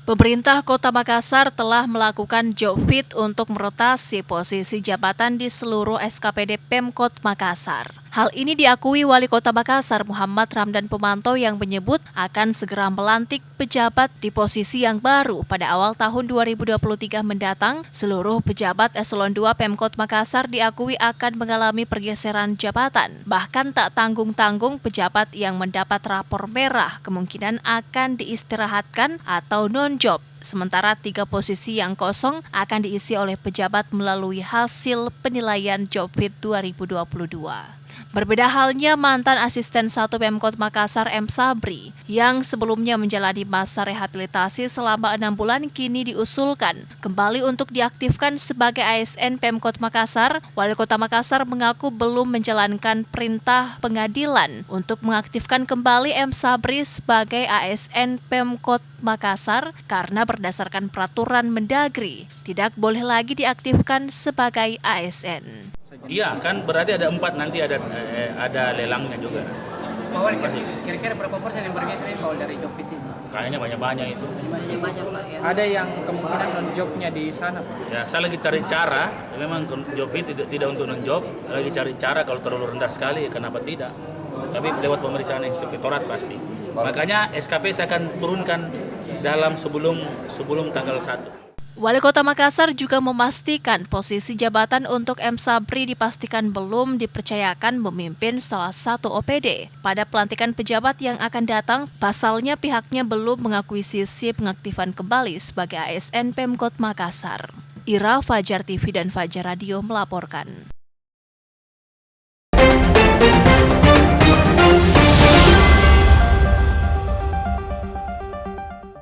Pemerintah Kota Makassar telah melakukan job fit untuk merotasi posisi jabatan di seluruh SKPD Pemkot Makassar. Hal ini diakui Wali Kota Makassar Muhammad Ramdan Pemantau yang menyebut akan segera melantik pejabat di posisi yang baru pada awal tahun 2023 mendatang. Seluruh pejabat eselon 2 Pemkot Makassar diakui akan mengalami pergeseran jabatan. Bahkan tak tanggung-tanggung pejabat yang mendapat rapor merah kemungkinan akan diistirahatkan atau non-job. Sementara 3 posisi yang kosong akan diisi oleh pejabat melalui hasil penilaian job fit 2022. Berbeda halnya mantan asisten 1 Pemkot Makassar M. Sabri yang sebelumnya menjalani masa rehabilitasi selama 6 bulan kini diusulkan kembali untuk diaktifkan sebagai ASN Pemkot Makassar. Wali Kota Makassar mengaku belum menjalankan perintah pengadilan untuk mengaktifkan kembali M. Sabri sebagai ASN Pemkot Makassar karena berdasarkan peraturan Mendagri tidak boleh lagi diaktifkan sebagai ASN. Iya kan, berarti ada 4 nanti ada lelangnya juga. Bawal kira-kira berapa persen yang bergeser bawal dari job fit ini? Kayaknya banyak itu. Banyak Pak ya. Ada yang kemungkinan non jobnya di sana Pak. Ya, saya lagi cari cara. Memang job fit tidak untuk non job. Lagi cari cara kalau terlalu rendah sekali, kenapa tidak? Tapi lewat pemeriksaan inspektorat pasti. Makanya SKP saya akan turunkan dalam sebelum tanggal 1. Wali Kota Makassar juga memastikan posisi jabatan untuk M. Sabri dipastikan belum dipercayakan memimpin salah satu OPD. Pada pelantikan pejabat yang akan datang, pasalnya pihaknya belum mengakuisisi pengaktifan kembali sebagai ASN Pemkot Makassar. Ira, Fajar TV dan Fajar Radio melaporkan.